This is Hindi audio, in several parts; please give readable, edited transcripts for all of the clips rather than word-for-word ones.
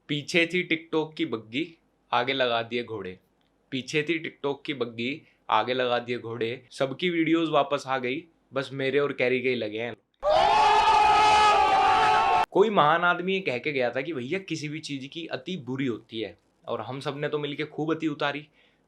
पीछे थी टिकटॉक की बग्गी, आगे लगा दिए घोड़े। पीछे थी टिकटॉक की बग्गी, आगे लगा दिए घोड़े। सबकी वीडियोस वापस आ गई, बस मेरे और कैरी के ही लगे हैं। कोई महान आदमी ये कह के गया था कि भैया किसी भी चीज की अति बुरी होती है, और हम सब ने तो मिलके खूब अति उतारी।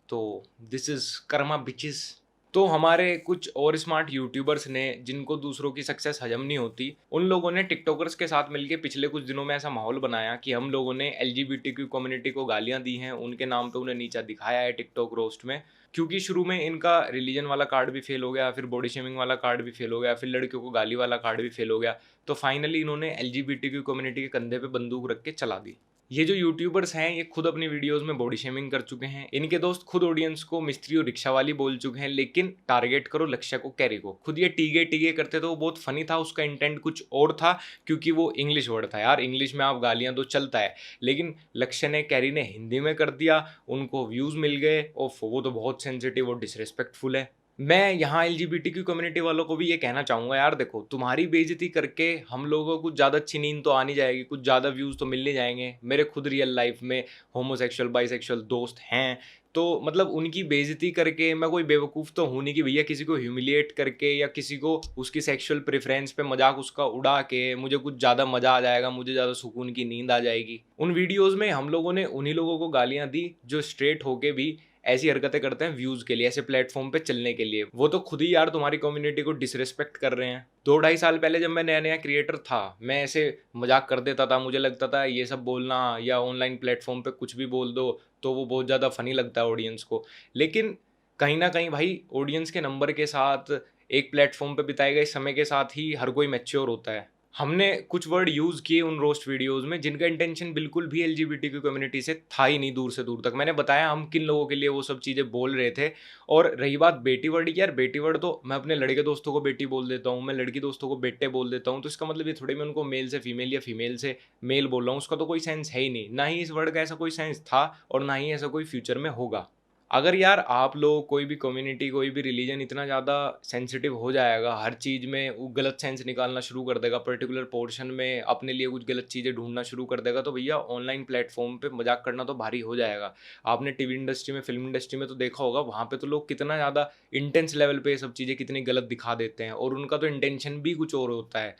तो दिस इज कर्मा बिचेस। तो हमारे कुछ और स्मार्ट यूट्यूबर्स ने, जिनको दूसरों की सक्सेस हजम नहीं होती, उन लोगों ने टिकटॉकर्स के साथ मिलके पिछले कुछ दिनों में ऐसा माहौल बनाया कि हम लोगों ने एलजीबीटीक्यू कम्युनिटी को गालियां दी हैं, उनके नाम पे उन्हें नीचा दिखाया है टिकटॉक रोस्ट में। क्योंकि शुरू में इनका रिलीजन वाला कार्ड भी फेल हो गया, फिर बॉडी शेमिंग वाला कार्ड भी फेल हो गया, फिर लड़कियों को गाली वाला कार्ड भी फेल हो गया। तो फाइनली इन्होंने एलजीबीटीक्यू कम्युनिटी के कंधे पे बंदूक रख के चला दी। ये जो यूट्यूबर्स हैं ये खुद अपनी वीडियोस में बॉडी शेमिंग कर चुके हैं। इनके दोस्त खुद ऑडियंस को मिस्त्री और रिक्शा वाली बोल चुके हैं, लेकिन टारगेट करो लक्ष्य को, कैरी को। खुद ये टीगे टीगे करते तो वो बहुत फनी था, उसका इंटेंट कुछ और था, क्योंकि वो इंग्लिश वर्ड था यार। इंग्लिश में आप गालियां तो चलता है, लेकिन लक्ष्य ने, कैरी ने हिंदी में कर दिया, उनको व्यूज मिल गए। और वो तो बहुत सेंसिटिव और डिसरिस्पेक्टफुल है। मैं यहाँ एलजीबीटीक्यू कम्युनिटी वालों को भी ये कहना चाहूँगा, यार देखो, तुम्हारी बेइज्जती करके हम लोगों को कुछ ज़्यादा अच्छी नींद तो आनी जाएगी, कुछ ज़्यादा व्यूज़ तो मिलने जाएंगे। मेरे खुद रियल लाइफ में होमोसेक्सुअल बाइसेक्सुअल दोस्त हैं, तो मतलब उनकी बेइज्जती करके मैं कोई बेवकूफ़ तो हूँ नहीं कि भैया किसी को ह्यूमिलिएट करके या किसी को उसकी सेक्सुअल प्रेफरेंस पे मजाक उसका उड़ा के मुझे कुछ ज़्यादा मज़ा आ जाएगा, मुझे ज़्यादा सुकून की नींद आ जाएगी। उन वीडियोज़ में हम लोगों ने उन्हीं लोगों को गालियाँ दी जो स्ट्रेट होके भी ऐसी हरकतें करते हैं व्यूज के लिए, ऐसे प्लेटफॉर्म पे चलने के लिए। वो तो खुद ही यार तुम्हारी कम्युनिटी को डिसरिस्पेक्ट कर रहे हैं। 2-2.5 साल पहले जब मैं नया नया क्रिएटर था, मैं ऐसे मजाक कर देता था, मुझे लगता था ये सब बोलना या ऑनलाइन प्लेटफॉर्म पे कुछ भी बोल दो तो वो बहुत ज़्यादा फनी लगता है ऑडियंस को। लेकिन कहीं ना कहीं भाई, ऑडियंस के नंबर के साथ, एक प्लेटफॉर्म पे बिताए गए समय के साथ ही हर कोई मैच्योर होता है। हमने कुछ वर्ड यूज़ किए उन रोस्ट वीडियोज़ में जिनका इंटेंशन बिल्कुल भी एलजीबीटीक्यू कम्युनिटी से था ही नहीं, दूर से दूर तक। मैंने बताया हम किन लोगों के लिए वो सब चीज़ें बोल रहे थे। और रही बात बेटी वर्ड की, यार बेटी वर्ड तो मैं अपने लड़के दोस्तों को बेटी बोल देता हूँ, मैं लड़की दोस्तों को बेटे बोल देता हूँ, तो इसका मतलब ये थोड़ी मैं उनको मेल से फीमेल या फीमेल से मेल बोल रहा हूँ। उसका तो कोई सेंस है ही नहीं, ना ही इस वर्ड का ऐसा कोई सेंस था और ना ही ऐसा कोई फ्यूचर में होगा। अगर यार आप लोग, कोई भी कम्युनिटी, कोई भी रिलीजन इतना ज़्यादा सेंसिटिव हो जाएगा, हर चीज़ में वो गलत सेंस निकालना शुरू कर देगा, पर्टिकुलर पोर्शन में अपने लिए कुछ गलत चीज़ें ढूंढना शुरू कर देगा, तो भैया ऑनलाइन प्लेटफॉर्म पे मजाक करना तो भारी हो जाएगा। आपने टीवी इंडस्ट्री में, फिल्म इंडस्ट्री में तो देखा होगा, वहाँ पे तो लोग कितना ज़्यादा इंटेंस लेवल पे ये सब चीज़ें कितनी गलत दिखा देते हैं, और उनका तो इंटेंशन भी कुछ और होता है।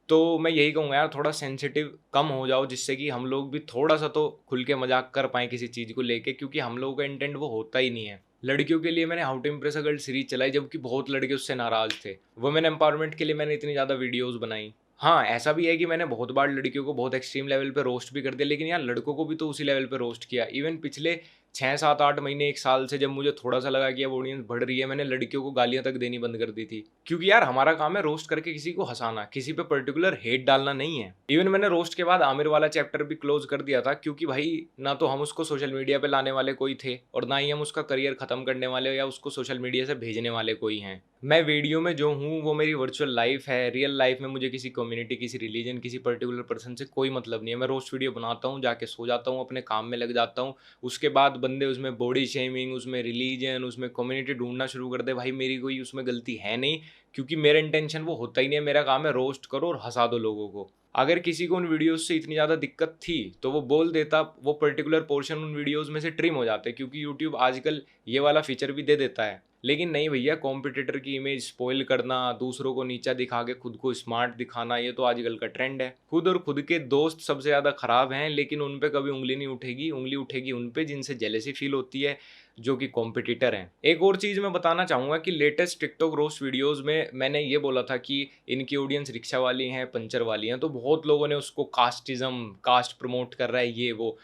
तो मैं यही कहूँगा यार, थोड़ा सेंसिटिव कम हो जाओ, जिससे कि हम लोग भी थोड़ा सा तो खुल के मजाक कर पाएँ किसी चीज़ को लेके, क्योंकि हम लोगों का इंटेंट वो होता ही नहीं है। लड़कियों के लिए मैंने how to impress a girl series चलाई, जबकि बहुत लड़के उससे नाराज़ थे। वुमेन एम्पावरमेंट के लिए मैंने इतनी ज़्यादा वीडियोज़ बनाई। हाँ, ऐसा भी है कि मैंने बहुत बार लड़कियों को बहुत एक्सट्रीम लेवल पे रोस्ट भी कर दिया, लेकिन यार लड़कों को भी तो उसी लेवल पे रोस्ट किया। इवन पिछले 6-7-8 महीने, 1 साल से, जब मुझे थोड़ा-सा लगा कि अब ऑडियंस बढ़ रही है, मैंने लड़कियों को गालियाँ तक देनी बंद कर दी थी। क्योंकि यार हमारा काम है रोस्ट करके किसी को हँसाना, किसी पे पर्टिकुलर हेट डालना नहीं है। इवन मैंने रोस्ट के बाद आमिर वाला चैप्टर भी क्लोज़ कर दिया था, क्योंकि भाई ना तो हम उसको सोशल मीडिया पे लाने वाले कोई थे, और ना ही हम उसका करियर ख़त्म करने वाले या उसको सोशल मीडिया से भेजने वाले कोई हैं। मैं वीडियो में जो हूँ वो मेरी वर्चुअल लाइफ है। रियल लाइफ में मुझे किसी कम्युनिटी, किसी रिलीजन, किसी पर्टिकुलर पर्सन से कोई मतलब नहीं है। मैं रोस्ट वीडियो बनाता हूँ, जाके सो जाता हूँ, अपने काम में लग जाता हूँ। उसके बाद बंदे उसमें बॉडी शेमिंग, उसमें रिलीजन, उसमें कम्युनिटी ढूंढना शुरू कर दे, भाई मेरी कोई उसमें गलती है नहीं, क्योंकि मेरा इंटेंशन वो होता ही नहीं है। मेरा काम है रोस्ट करो और हंसा दो लोगों को। अगर किसी को उन वीडियोस से इतनी ज़्यादा दिक्कत थी तो वो बोल देता, वो पर्टिकुलर पोर्शन उन वीडियोस में से ट्रिम हो जाते, क्योंकि यूट्यूब आजकल ये वाला फीचर भी दे देता है। लेकिन नहीं भैया, कॉम्पिटिटर की इमेज स्पॉइल करना, दूसरों को नीचा दिखा के खुद को स्मार्ट दिखाना, ये तो आजकल का ट्रेंड है। खुद और खुद के दोस्त सबसे ज़्यादा खराब हैं, लेकिन उन पे कभी उंगली नहीं उठेगी। उंगली उठेगी उन पे जिनसे जेलेसी फील होती है, जो कि कॉम्पिटिटर हैं। एक और चीज़ मैं बताना चाहूँगा कि लेटेस्ट टिकटॉक रोस्ट वीडियोज़ में मैंने ये बोला था कि इनकी ऑडियंस रिक्शा वाली हैं, पंचर वाली हैं, तो बहुत लोगों ने उसको कास्टिज़्म, कास्ट प्रमोट कर रहा है, ये वो।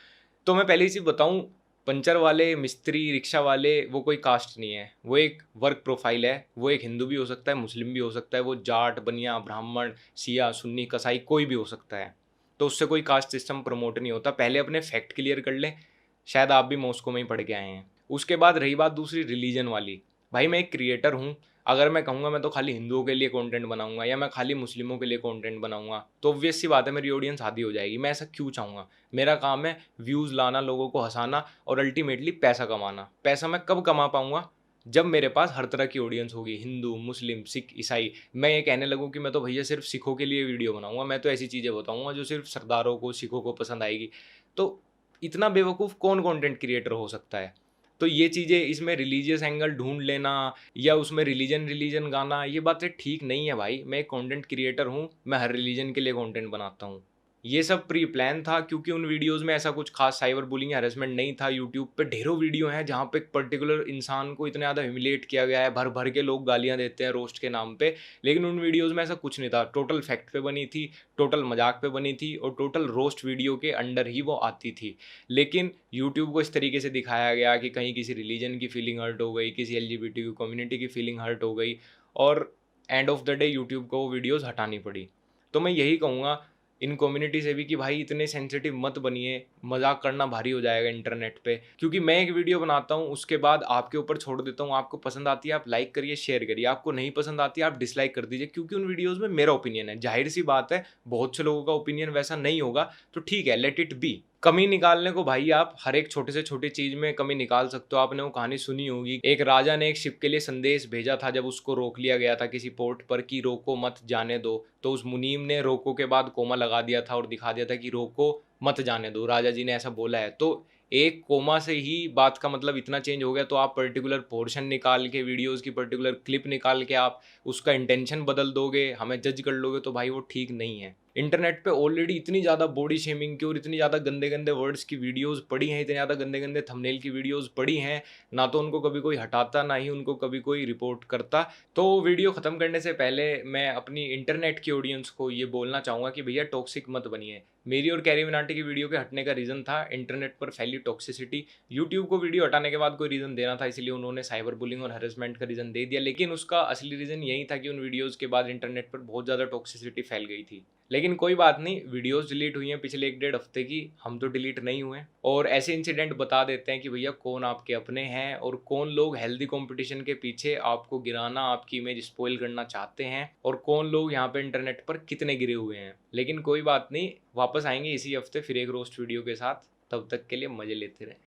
तो मैं पहले ही चीज़ बताऊँ, पंचर वाले, मिस्त्री, रिक्शा वाले, वो कोई कास्ट नहीं है, वो एक वर्क प्रोफाइल है। वो एक हिंदू भी हो सकता है, मुस्लिम भी हो सकता है, वो जाट, बनिया, ब्राह्मण, सिया, सुन्नी, कसाई, कोई भी हो सकता है। तो उससे कोई कास्ट सिस्टम प्रमोट नहीं होता। पहले अपने फैक्ट क्लियर कर लें। शायद आप भी मॉस्को में ही पढ़ के आए हैं। उसके बाद रही बात दूसरी, रिलीजन वाली। भाई मैं एक क्रिएटर हूँ, अगर मैं कहूँगा मैं तो खाली हिंदुओं के लिए कंटेंट बनाऊंगा या मैं खाली मुस्लिमों के लिए कंटेंट बनाऊंगा, तो ऑब्वियस सी बात है मेरी ऑडियंस आधी हो जाएगी। मैं ऐसा क्यों चाहूँगा? मेरा काम है व्यूज़ लाना, लोगों को हंसाना और अल्टीमेटली पैसा कमाना। पैसा मैं कब कमा पाऊँगा? जब मेरे पास हर तरह की ऑडियंस होगी, हिंदू, मुस्लिम, सिख, ईसाई। मैं ये कहने लगूँ कि मैं तो भैया सिर्फ सिखों के लिए वीडियो बनाऊंगा, मैं तो ऐसी चीज़ें बताऊंगा जो सिर्फ सरदारों को, सिखों को पसंद आएगी। तो इतना बेवकूफ़ कौन कंटेंट क्रिएटर हो सकता है? तो ये चीज़ें, इसमें रिलीजियस एंगल ढूँढ लेना या उसमें रिलीजन गाना, ये बातें ठीक नहीं है भाई। मैं एक कंटेंट क्रिएटर हूँ, मैं हर रिलीजन के लिए कंटेंट बनाता हूँ। ये सब प्री प्लान था, क्योंकि उन वीडियोज़ में ऐसा कुछ खास साइबर बुलिंग या हैरेसमेंट नहीं था। यूट्यूब पे ढेरों वीडियो हैं जहाँ पे एक पर्टिकुलर इंसान को इतना ज़्यादा ह्यूमिलिएट किया गया है, भर-भर के लोग गालियाँ देते हैं रोस्ट के नाम पे। लेकिन उन वीडियोज़ में ऐसा कुछ नहीं था, टोटल फैक्ट पे बनी थी, टोटल मज़ाक पे बनी थी और टोटल रोस्ट वीडियो के अंडर ही वो आती थी। लेकिन यूट्यूब को इस तरीके से दिखाया गया कि कहीं किसी रिलीजन की फीलिंग हर्ट हो गई, किसी एलजीबीटीक्यू कम्युनिटी की फीलिंग हर्ट हो गई और end of the day YouTube को वो वीडियोज़ हटानी पड़ी। तो मैं यही कहूँगा इन कम्युनिटी से भी कि भाई इतने सेंसिटिव मत बनिए, मज़ाक करना भारी हो जाएगा इंटरनेट पे। क्योंकि मैं एक वीडियो बनाता हूँ, उसके बाद आपके ऊपर छोड़ देता हूँ, आपको पसंद आती है आप लाइक करिए, शेयर करिए, आपको नहीं पसंद आती है आप डिसलाइक कर दीजिए, क्योंकि उन वीडियोज़ में मेरा ओपिनियन है। ज़ाहिर-सी बात है, बहुत से लोगों का ओपिनियन वैसा नहीं होगा, तो ठीक है, लेट इट बी। कमी निकालने को भाई आप हर एक छोटे से छोटी चीज़ में कमी निकाल सकते हो। आपने वो कहानी सुनी होगी, एक राजा ने एक शिप के लिए संदेश भेजा था जब उसको रोक लिया गया था किसी पोर्ट पर कि रोको मत जाने दो। तो उस मुनीम ने रोको के बाद कोमा लगा दिया था और दिखा दिया था कि रोको मत जाने दो, राजा जी ने ऐसा बोला है। तो एक कोमा से ही बात का मतलब इतना चेंज हो गया, तो आप पर्टिकुलर पोर्शन निकाल के, वीडियोज़ की पर्टिकुलर क्लिप निकाल के आप उसका इंटेंशन बदल दोगे, हमें जज कर लोगे, तो भाई वो ठीक नहीं है। इंटरनेट पे ऑलरेडी इतनी ज़्यादा बॉडी शेमिंग की और इतनी ज़्यादा गंदे-गंदे वर्ड्स की वीडियोज़ पड़ी हैं, इतने ज़्यादा गंदे-गंदे थंबनेल की वीडियोज़ पड़ी हैं, ना तो उनको कभी कोई हटाता, ना ही उनको कभी कोई रिपोर्ट करता। तो वीडियो ख़त्म करने से पहले मैं अपनी इंटरनेट की ऑडियंस को ये बोलना चाहूँगा कि भैया टॉक्सिक मत बनिए। मेरी और कैरी मिनाटी की वीडियो के हटने का रीज़न था इंटरनेट पर फैली टॉक्सिसिटी। यूट्यूब को वीडियो हटाने के बाद कोई रीज़न देना था, इसलिए उन्होंने साइबर बुलिंग और हैरेसमेंट का रीज़न दे दिया, लेकिन उसका असली रीज़न यही था कि उन वीडियोज़ के बाद इंटरनेट पर बहुत ज़्यादा टॉक्सिसिटी फैल गई थी। लेकिन कोई बात नहीं, वीडियोज़ डिलीट हुई हैं पिछले 1 डेढ़ हफ्ते की, हम तो डिलीट नहीं हुए। और ऐसे इंसिडेंट बता देते हैं कि भैया कौन आपके अपने हैं और कौन लोग हेल्दी कंपटीशन के पीछे आपको गिराना, आपकी इमेज स्पॉइल करना चाहते हैं और कौन लोग यहाँ पे इंटरनेट पर कितने गिरे हुए हैं। लेकिन कोई बात नहीं, वापस आएँगे इसी हफ्ते फिर एक रोस्ट वीडियो के साथ, तब तक के लिए मज़े लेते रहें।